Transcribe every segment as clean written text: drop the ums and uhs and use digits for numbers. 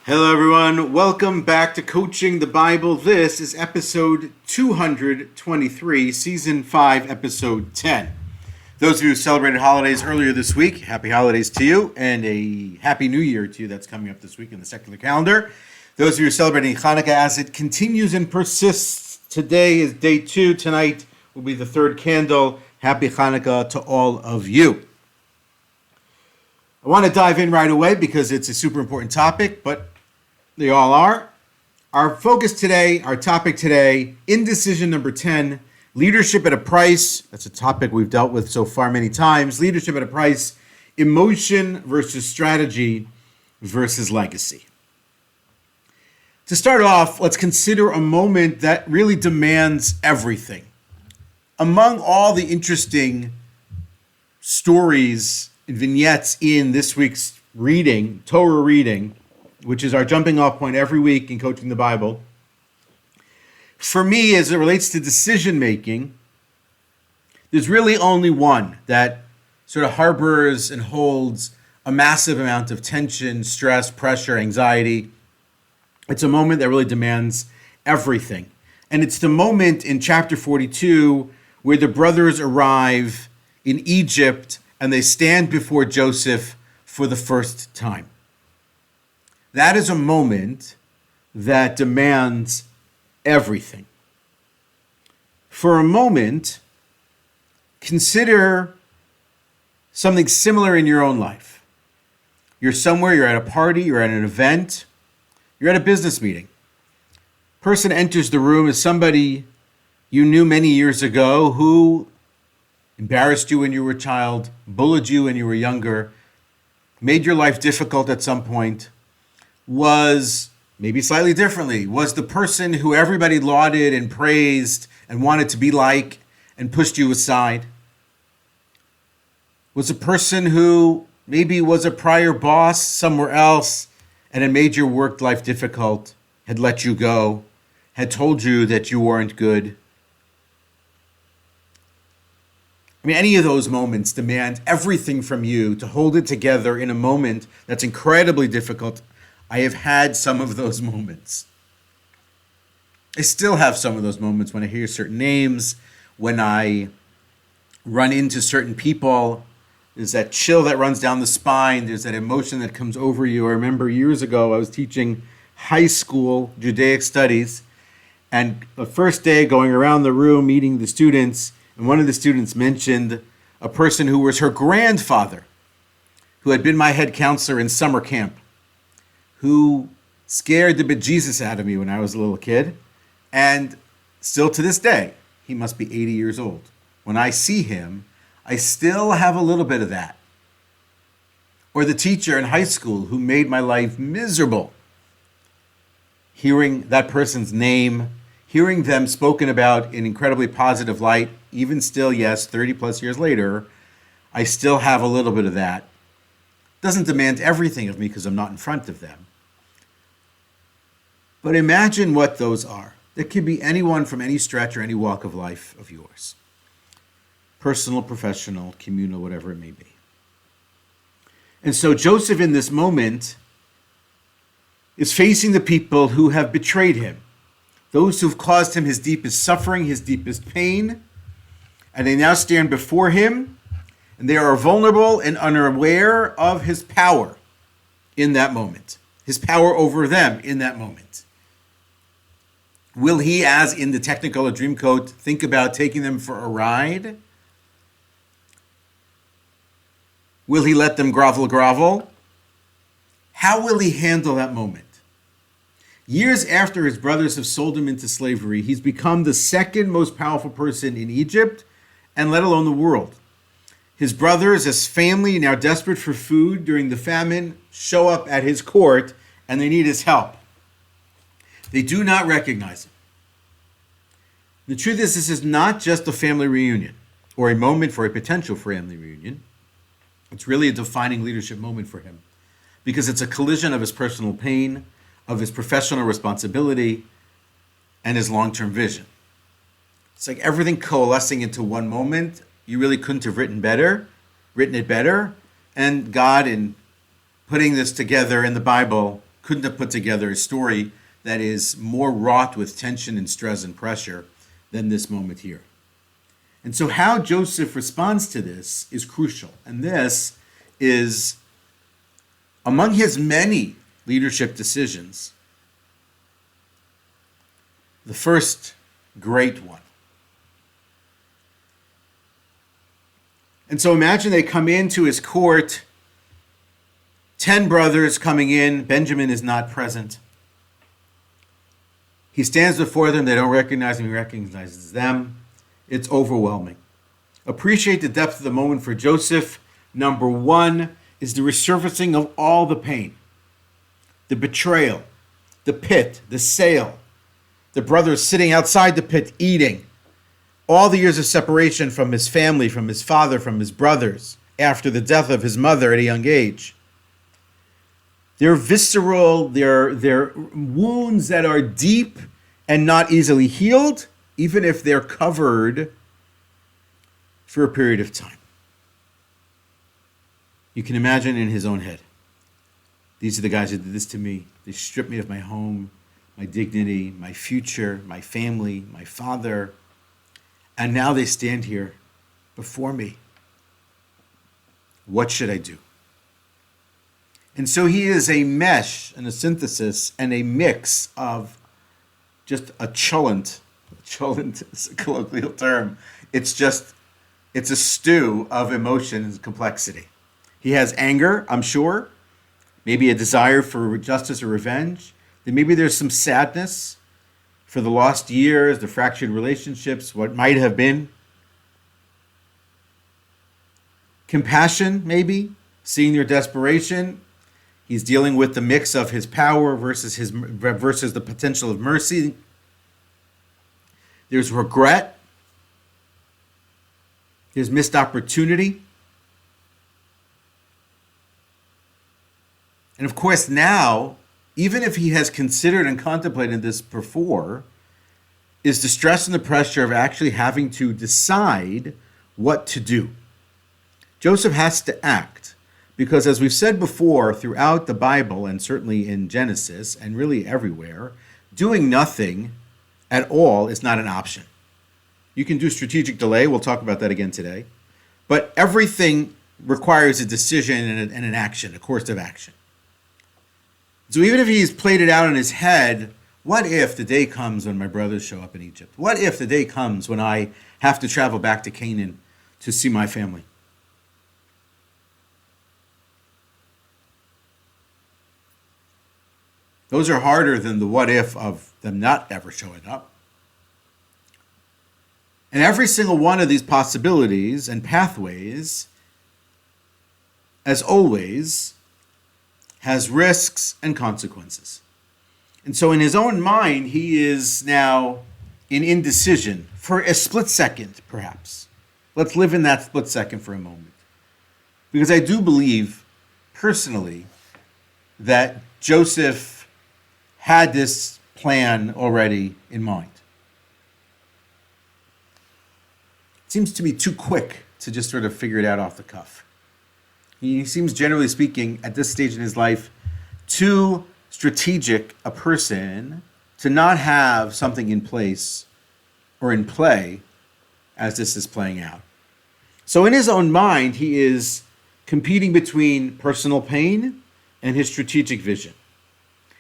Hello, everyone. Welcome back to Coaching the Bible. This is episode 223, season 5, episode 10. Those of you who celebrated holidays earlier this week, happy holidays to you, and a happy new year to you that's coming up this week in the secular calendar. Those of you who are celebrating Hanukkah as it continues and persists, today is day 2. Tonight will be the third candle. Happy Hanukkah to all of you. I want to dive in right away because it's a super important topic, but they all are. Our focus today, our topic today, indecision number 10, leadership at a price. That's a topic we've dealt with so far many times. Leadership at a price, emotion versus strategy versus legacy. To start off, let's consider a moment that really demands everything. Among all the interesting stories and vignettes in this week's reading, Torah reading, which is our jumping off point every week in Coaching the Bible, for me, as it relates to decision making, there's really only one that sort of harbors and holds a massive amount of tension, stress, pressure, anxiety. It's a moment that really demands everything. And it's the moment in chapter 42 where the brothers arrive in Egypt and they stand before Joseph for the first time. That is a moment that demands everything. For a moment, consider something similar in your own life. You're somewhere, you're at a party, you're at an event, you're at a business meeting. Person enters the room as somebody you knew many years ago who embarrassed you when you were a child, bullied you when you were younger, made your life difficult at some point, was, maybe slightly differently, was the person who everybody lauded and praised and wanted to be like and pushed you aside. Was a person who maybe was a prior boss somewhere else and had made your work life difficult, had let you go, had told you that you weren't good. I mean, any of those moments demand everything from you to hold it together in a moment that's incredibly difficult. I have had some of those moments. I still have some of those moments when I hear certain names, when I run into certain people. There's that chill that runs down the spine. There's that emotion that comes over you. I remember years ago, I was teaching high school Judaic studies, and the first day going around the room, meeting the students, and one of the students mentioned a person who was her grandfather, who had been my head counselor in summer camp, who scared the bejesus out of me when I was a little kid. And still to this day, he must be 80 years old. When I see him, I still have a little bit of that. Or the teacher in high school who made my life miserable. Hearing that person's name, hearing them spoken about in incredibly positive light, even still, yes, 30 plus years later, I still have a little bit of that. Doesn't demand everything of me because I'm not in front of them. But imagine what those are. It could be anyone from any stretch or any walk of life of yours. Personal, professional, communal, whatever it may be. And so Joseph in this moment is facing the people who have betrayed him, those who've caused him his deepest suffering, his deepest pain, and they now stand before him, and they are vulnerable and unaware of his power in that moment, his power over them in that moment. Will he, as in the Technicolor Dreamcoat, think about taking them for a ride? Will he let them grovel? How will he handle that moment? Years after his brothers have sold him into slavery, he's become the second most powerful person in Egypt, and let alone the world. His brothers, as family now desperate for food during the famine, show up at his court and they need his help. They do not recognize him. The truth is, this is not just a family reunion or a moment for a potential family reunion. It's really a defining leadership moment for him because it's a collision of his personal pain, of his professional responsibility, and his long-term vision. It's like everything coalescing into one moment. You really couldn't have written it better. And God, in putting this together in the Bible, couldn't have put together a story that is more wrought with tension and stress and pressure than this moment here. And so how Joseph responds to this is crucial. And this is, among his many leadership decisions, the first great one. And so imagine they come into his court, 10 brothers coming in, Benjamin is not present. He stands before them, they don't recognize him, he recognizes them. It's overwhelming. Appreciate the depth of the moment for Joseph. Number one is the resurfacing of all the pain. The betrayal, the pit, the sale, the brothers sitting outside the pit eating, all the years of separation from his family, from his father, from his brothers, after the death of his mother at a young age. They're visceral, they're wounds that are deep and not easily healed, even if they're covered for a period of time. You can imagine in his own head, these are the guys who did this to me. They stripped me of my home, my dignity, my future, my family, my father. And now they stand here before me. What should I do? And so he is a mesh and a synthesis and a mix of just a chulent. Chulent is a colloquial term. It's a stew of emotion and complexity. He has anger, I'm sure, maybe a desire for justice or revenge. Then maybe there's some sadness for the lost years, the fractured relationships, what might have been. Compassion, maybe, seeing their desperation. He's dealing with the mix of his power versus the potential of mercy. There's regret. There's missed opportunity. And of course now, even if he has considered and contemplated this before, is the stress and the pressure of actually having to decide what to do. Joseph has to act because, as we've said before, throughout the Bible and certainly in Genesis and really everywhere, doing nothing at all is not an option. You can do strategic delay. We'll talk about that again today. But everything requires a decision and an action, a course of action. So even if he's played it out in his head, what if the day comes when my brothers show up in Egypt? What if the day comes when I have to travel back to Canaan to see my family? Those are harder than the what if of them not ever showing up. And every single one of these possibilities and pathways, as always, has risks and consequences. And so in his own mind, he is now in indecision for a split second, perhaps. Let's live in that split second for a moment. Because I do believe, personally, that Joseph had this plan already in mind. It seems to be too quick to just sort of figure it out off the cuff. He seems, generally speaking, at this stage in his life, too strategic a person to not have something in place or in play as this is playing out. So in his own mind, he is competing between personal pain and his strategic vision.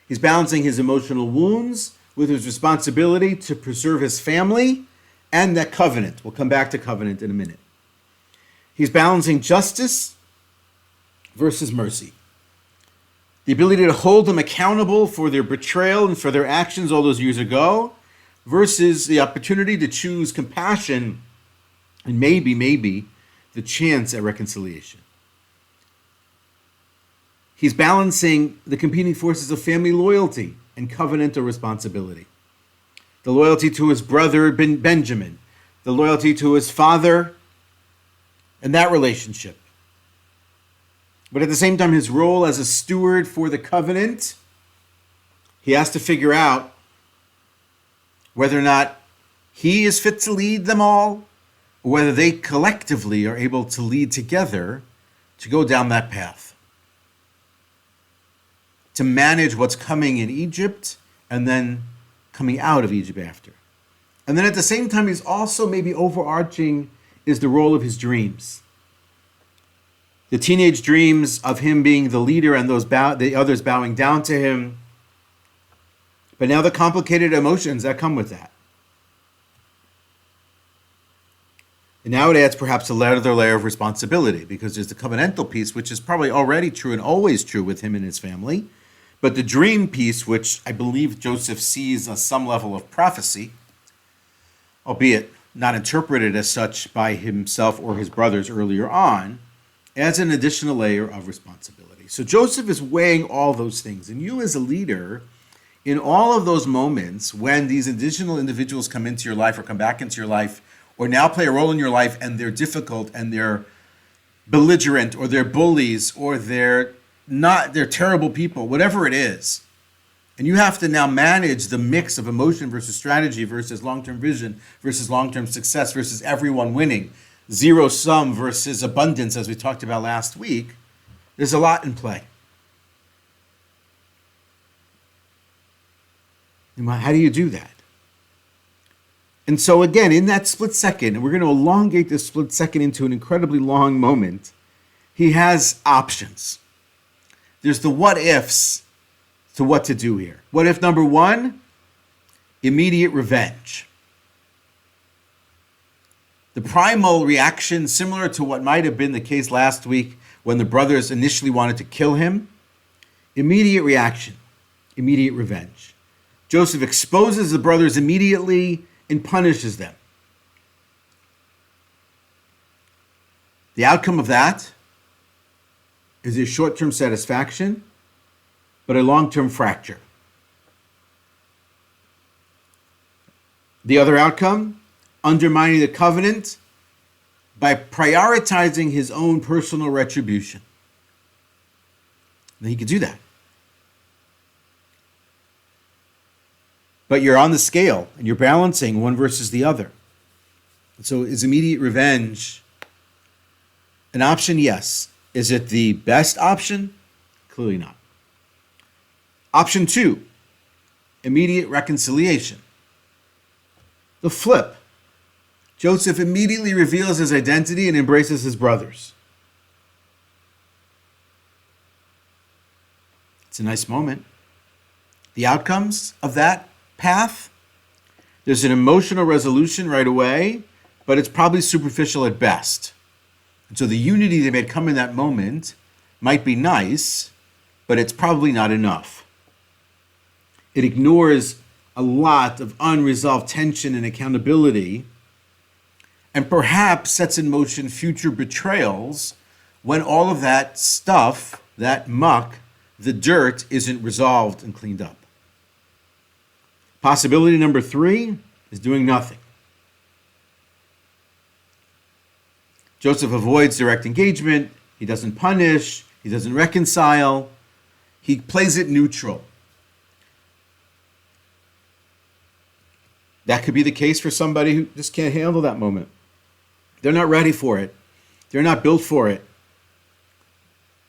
He's balancing his emotional wounds with his responsibility to preserve his family and that covenant. We'll come back to covenant in a minute. He's balancing justice versus mercy. The ability to hold them accountable for their betrayal and for their actions all those years ago versus the opportunity to choose compassion and maybe the chance at reconciliation. He's balancing the competing forces of family loyalty and covenantal responsibility. The loyalty to his brother Benjamin, the loyalty to his father, and that relationship. But at the same time, his role as a steward for the covenant, he has to figure out whether or not he is fit to lead them all, or whether they collectively are able to lead together to go down that path. to manage what's coming in Egypt and then coming out of Egypt after. And then at the same time, he's also maybe overarching is the role of his dreams. The teenage dreams of him being the leader and the others bowing down to him. But now the complicated emotions that come with that. And now it adds perhaps another layer of responsibility, because there's the covenantal piece, which is probably already true and always true with him and his family. But the dream piece, which I believe Joseph sees as some level of prophecy, albeit not interpreted as such by himself or his brothers earlier on, adds an additional layer of responsibility. So Joseph is weighing all those things. And you as a leader, in all of those moments when these additional individuals come into your life or come back into your life, or now play a role in your life, and they're difficult and they're belligerent or they're bullies or they're terrible people, whatever it is. And you have to now manage the mix of emotion versus strategy versus long-term vision versus long-term success versus everyone winning, zero sum versus abundance, as we talked about last week. There's a lot in play. How do you do that? And so again, in that split second, and we're going to elongate this split second into an incredibly long moment, he has options. There's the what ifs to what to do here. What if number one? Immediate revenge. The primal reaction, similar to what might have been the case last week when the brothers initially wanted to kill him, immediate reaction, immediate revenge. Joseph exposes the brothers immediately and punishes them. The outcome of that is a short-term satisfaction, but a long-term fracture. The other outcome, undermining the covenant by prioritizing his own personal retribution. Then he could do that. But you're on the scale and you're balancing one versus the other. So is immediate revenge an option? Yes. Is it the best option? Clearly not. Option two, immediate reconciliation. The flip. Joseph immediately reveals his identity and embraces his brothers. It's a nice moment. The outcomes of that path, there's an emotional resolution right away, but it's probably superficial at best. And so the unity that may come in that moment might be nice, but it's probably not enough. It ignores a lot of unresolved tension and accountability, and perhaps sets in motion future betrayals when all of that stuff, that muck, the dirt, isn't resolved and cleaned up. Possibility number three is doing nothing. Joseph avoids direct engagement. He doesn't punish. He doesn't reconcile. He plays it neutral. That could be the case for somebody who just can't handle that moment. They're not ready for it. They're not built for it.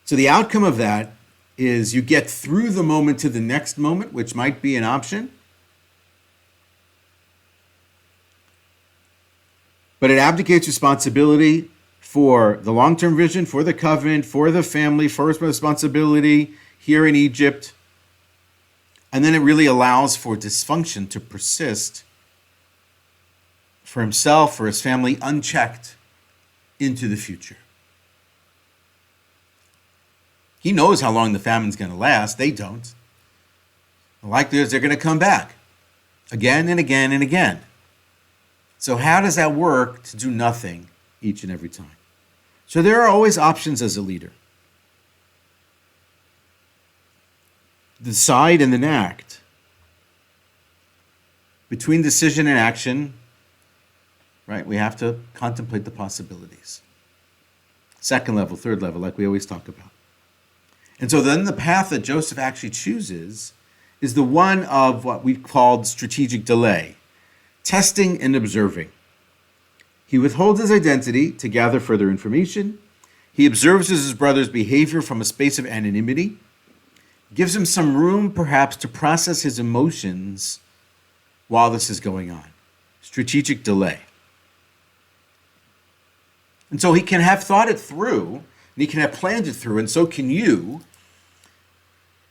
So the outcome of that is you get through the moment to the next moment, which might be an option. But it abdicates responsibility for the long-term vision, for the covenant, for the family, for responsibility here in Egypt. And then it really allows for dysfunction to persist for himself, for his family, unchecked into the future. He knows how long the famine's going to last. They don't. The likelihood is they're going to come back again and again and again. So how does that work to do nothing each and every time? So there are always options as a leader. Decide and then act. Between decision and action, right, we have to contemplate the possibilities. Second level, third level, like we always talk about. And so then the path that Joseph actually chooses is the one of what we've called strategic delay. Testing and observing. He withholds his identity to gather further information. He observes his brother's behavior from a space of anonymity. gives him some room perhaps to process his emotions while this is going on. Strategic delay. And so he can have thought it through, and he can have planned it through, and so can you.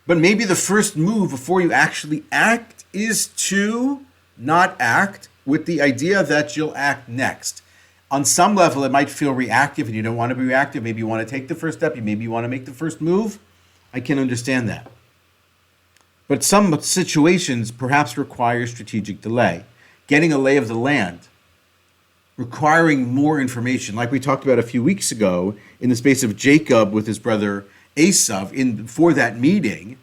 But maybe the first move before you actually act is to not act with the idea that you'll act next. On some level, it might feel reactive and you don't want to be reactive. Maybe you want to take the first step. Maybe you want to make the first move. I can understand that. But some situations perhaps require strategic delay. Getting a lay of the land, requiring more information, like we talked about a few weeks ago in the space of Jacob with his brother Esau. For that meeting,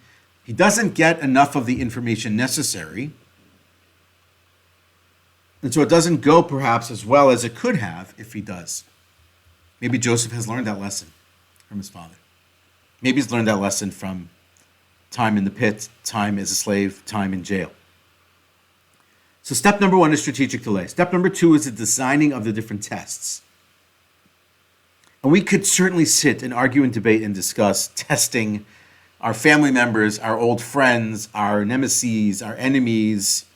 he doesn't get enough of the information necessary. And so it doesn't go perhaps as well as it could have if he does. Maybe Joseph has learned that lesson from his father. Maybe he's learned that lesson from time in the pit, time as a slave, time in jail. So step number 1 is strategic delay. Step number 2 is the designing of the different tests. And we could certainly sit and argue and debate and discuss testing our family members, our old friends, our nemesis, our enemies,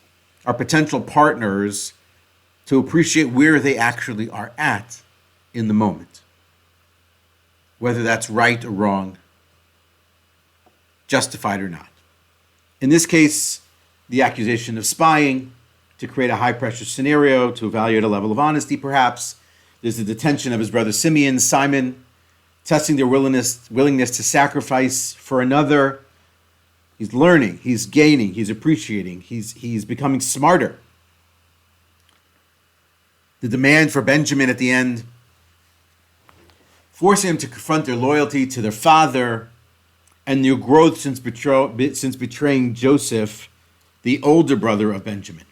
our potential partners, to appreciate where they actually are at in the moment. Whether that's right or wrong, justified or not. In this case, the accusation of spying to create a high-pressure scenario, to evaluate a level of honesty perhaps. There's the detention of his brother Simon, testing their willingness to sacrifice for another. He's learning, he's gaining, he's appreciating, he's becoming smarter. The demand for Benjamin at the end, forcing him to confront their loyalty to their father and their growth since betraying Joseph, the older brother of Benjamin.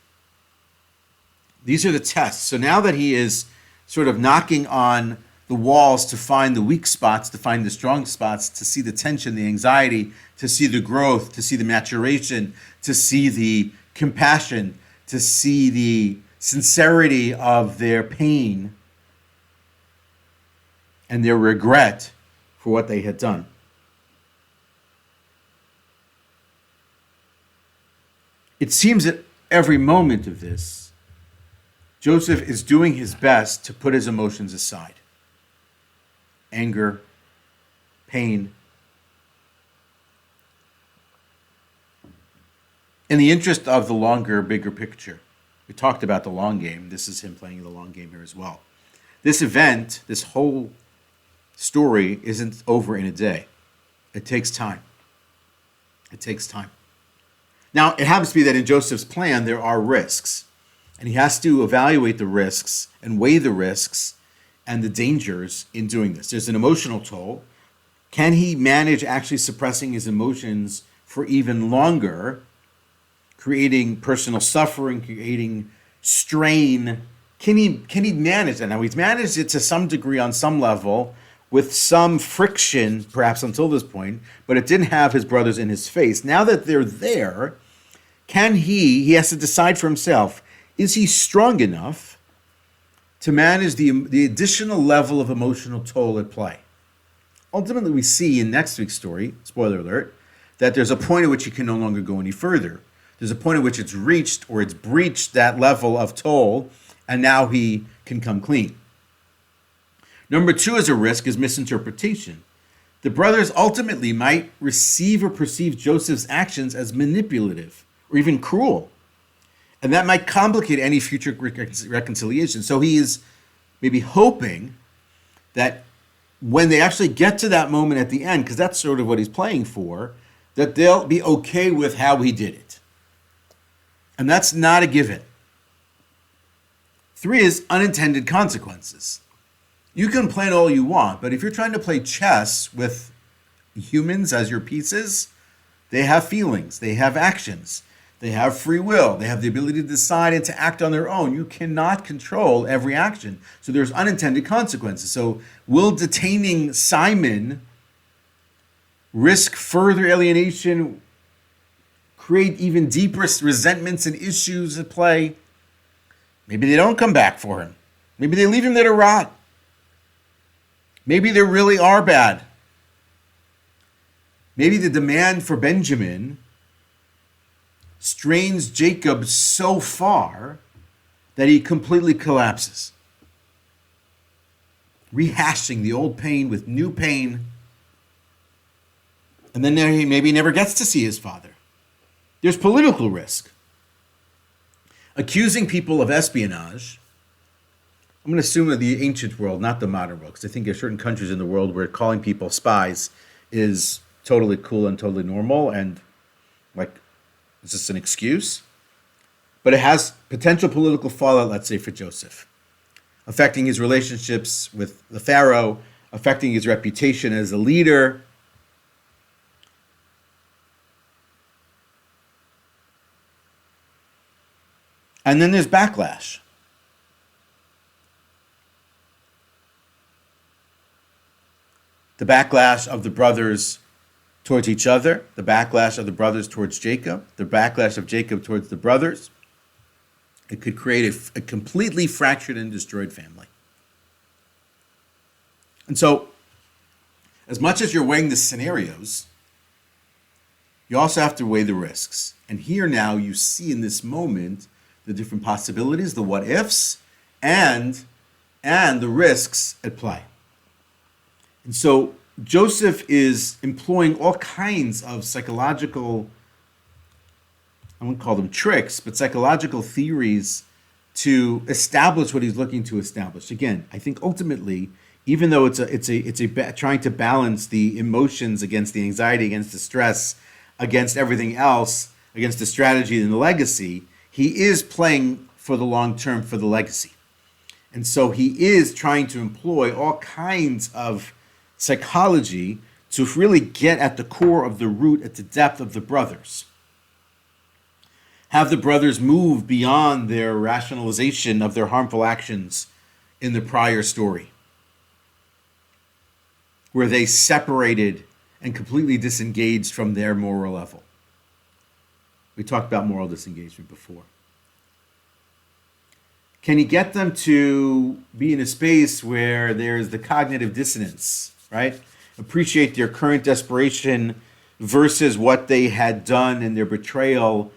These are the tests. So now that he is sort of knocking on the walls to find the weak spots, to find the strong spots, to see the tension, the anxiety, to see the growth, to see the maturation, to see the compassion, to see the sincerity of their pain and their regret for what they had done. It seems that every moment of this, Joseph is doing his best to put his emotions aside. Anger, pain. In the interest of the longer, bigger picture, we talked about the long game. This is him playing the long game here as well. This event, this whole story isn't over in a day. It takes time. It takes time. Now, it happens to be that in Joseph's plan, there are risks. And he has to evaluate the risks and weigh the risks and the dangers in doing this. There's an emotional toll. Can he manage actually suppressing his emotions for even longer, creating personal suffering, creating strain? Can he manage that? Now, he's managed it to some degree on some level with some friction, perhaps until this point, but it didn't have his brothers in his face. Now that they're there, he has to decide for himself, is he strong enough to manage the additional level of emotional toll at play? Ultimately, we see in next week's story, spoiler alert, that there's a point at which he can no longer go any further. There's a point at which it's reached or it's breached that level of toll, and now he can come clean. Number 2 as a risk is misinterpretation. The brothers ultimately might receive or perceive Joseph's actions as manipulative or even cruel. And that might complicate any future reconciliation. So he is maybe hoping that when they actually get to that moment at the end, because that's sort of what he's playing for, that they'll be okay with how he did it. And that's not a given. 3 is unintended consequences. You can plan all you want, but if you're trying to play chess with humans as your pieces, they have feelings, they have actions, they have free will, they have the ability to decide and to act on their own. You cannot control every action. So there's unintended consequences. So will detaining Simon risk further alienation, create even deeper resentments and issues at play? Maybe they don't come back for him. Maybe they leave him there to rot. Maybe they really are bad. Maybe the demand for Benjamin strains Jacob so far that he completely collapses, rehashing the old pain with new pain. And then he maybe never gets to see his father. There's political risk. Accusing people of espionage, I'm going to assume in the ancient world, not the modern world, because I think there's certain countries in the world where calling people spies is totally cool and totally normal, and like it's just an excuse. But it has potential political fallout, let's say, for Joseph, affecting his relationships with the Pharaoh, affecting his reputation as a leader. And then there's backlash. The backlash of the brothers towards each other, the backlash of the brothers towards Jacob, the backlash of Jacob towards the brothers. It could create a completely fractured and destroyed family. And so, as much as you're weighing the scenarios, you also have to weigh the risks. And here now you see in this moment the different possibilities, the what ifs, and the risks at play. And so Joseph is employing all kinds of psychological, I wouldn't call them tricks, but psychological theories to establish what he's looking to establish. Again, I think ultimately, even though it's trying to balance the emotions against the anxiety, against the stress, against everything else, against the strategy and the legacy, he is playing for the long term for the legacy. And so he is trying to employ all kinds of psychology to really get at the core of the root, at the depth of the brothers. Have the brothers move beyond their rationalization of their harmful actions in the prior story, where they separated and completely disengaged from their moral level. We talked about moral disengagement before. Can you get them to be in a space where there's the cognitive dissonance, right? Appreciate their current desperation versus what they had done in their betrayal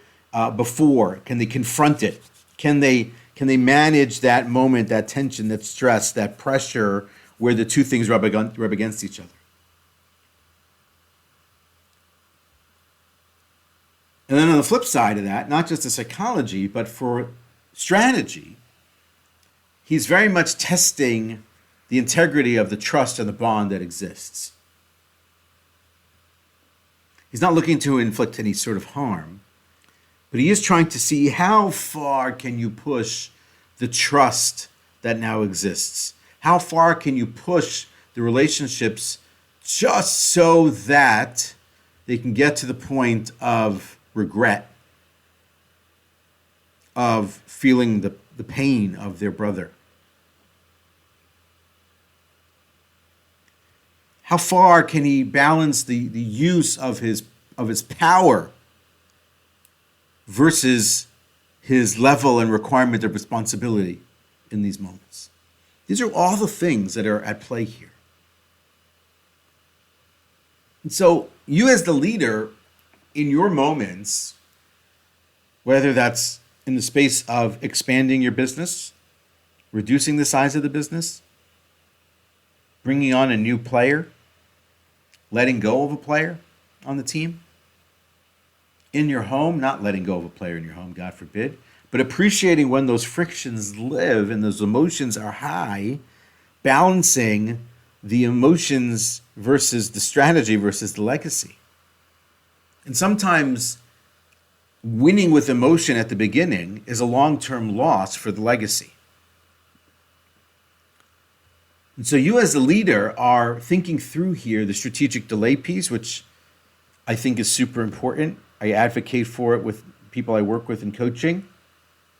before? Can they confront it? Can they manage that moment, that tension, that stress, that pressure where the two things rub against each other? And then on the flip side of that, not just the psychology, but for strategy, he's very much testing the integrity of the trust and the bond that exists. He's not looking to inflict any sort of harm, but he is trying to see how far can you push the trust that now exists? How far can you push the relationships just so that they can get to the point of regret, of feeling the pain of their brother? How far can he balance the use of his power versus his level and requirement of responsibility in these moments? These are all the things that are at play here. And so you as the leader, in your moments, whether that's in the space of expanding your business, reducing the size of the business, bringing on a new player, letting go of a player on the team, in your home, not letting go of a player in your home, God forbid, but appreciating when those frictions live and those emotions are high, balancing the emotions versus the strategy versus the legacy. And sometimes winning with emotion at the beginning is a long-term loss for the legacy. And so you as a leader are thinking through here the strategic delay piece, which I think is super important. I advocate for it with people I work with in coaching.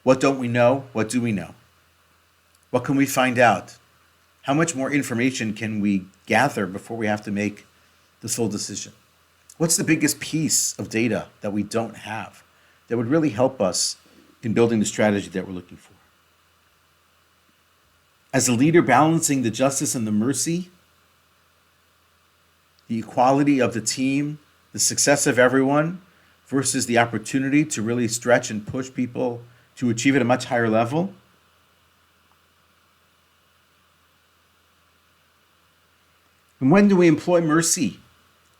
What don't we know? What do we know? What can we find out? How much more information can we gather before we have to make the full decision? What's the biggest piece of data that we don't have that would really help us in building the strategy that we're looking for? As a leader, balancing the justice and the mercy, the equality of the team the success of everyone versus the opportunity to really stretch and push people to achieve at a much higher level? And when do we employ mercy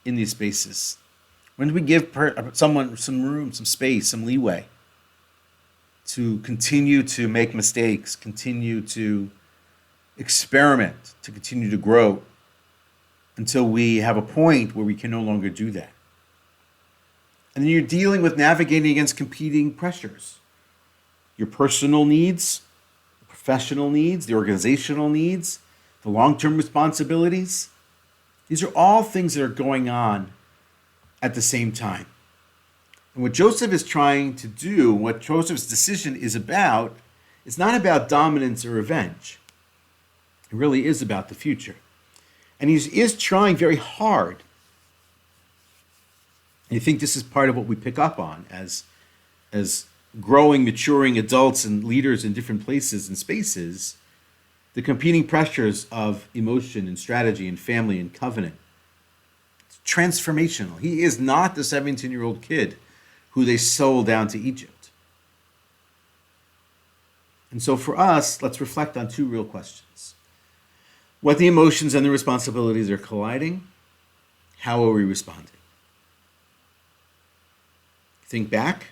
in these spaces? When do we give someone some room, some space, some leeway to continue to make mistakes, continue to experiment, to continue to grow until we have a point where we can no longer do that? And then you're dealing with navigating against competing pressures. Your personal needs, the professional needs, the organizational needs, the long-term responsibilities. These are all things that are going on at the same time. And what Joseph is trying to do, what Joseph's decision is about, it's not about dominance or revenge. It really is about the future. And he is trying very hard. And I think this is part of what we pick up on as growing, maturing adults and leaders in different places and spaces, the competing pressures of emotion and strategy and family and covenant. It's transformational. He is not the 17-year-old kid who they sold down to Egypt. And so for us, let's reflect on two real questions. What the emotions and the responsibilities are colliding, how are we responding? Think back.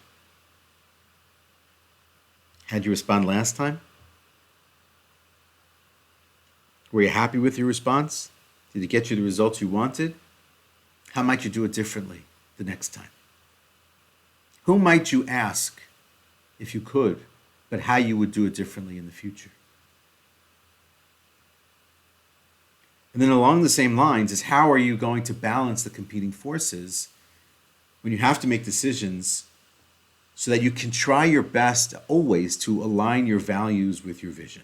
How'd you respond last time? Were you happy with your response? Did it get you the results you wanted? How might you do it differently the next time? Who might you ask, if you could, but how you would do it differently in the future? And then along the same lines is, how are you going to balance the competing forces when you have to make decisions so that you can try your best always to align your values with your vision?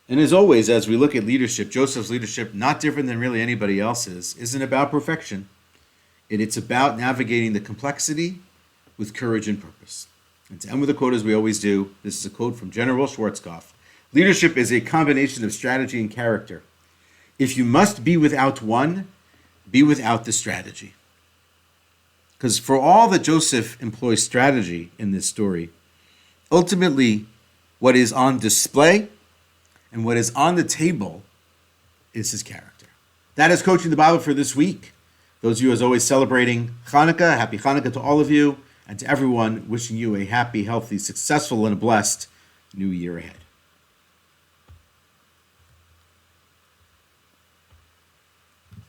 And as always, as we look at leadership, Joseph's leadership, not different than really anybody else's, isn't about perfection. It's about navigating the complexity with courage and purpose. And to end with a quote, as we always do, this is a quote from General Schwarzkopf. Leadership is a combination of strategy and character. If you must be without one, be without the strategy. Because for all that Joseph employs strategy in this story, ultimately what is on display and what is on the table is his character. That is Coaching the Bible for this week. Those of you, as always, celebrating Hanukkah, happy Hanukkah to all of you, and to everyone, wishing you a happy, healthy, successful, and blessed new year ahead.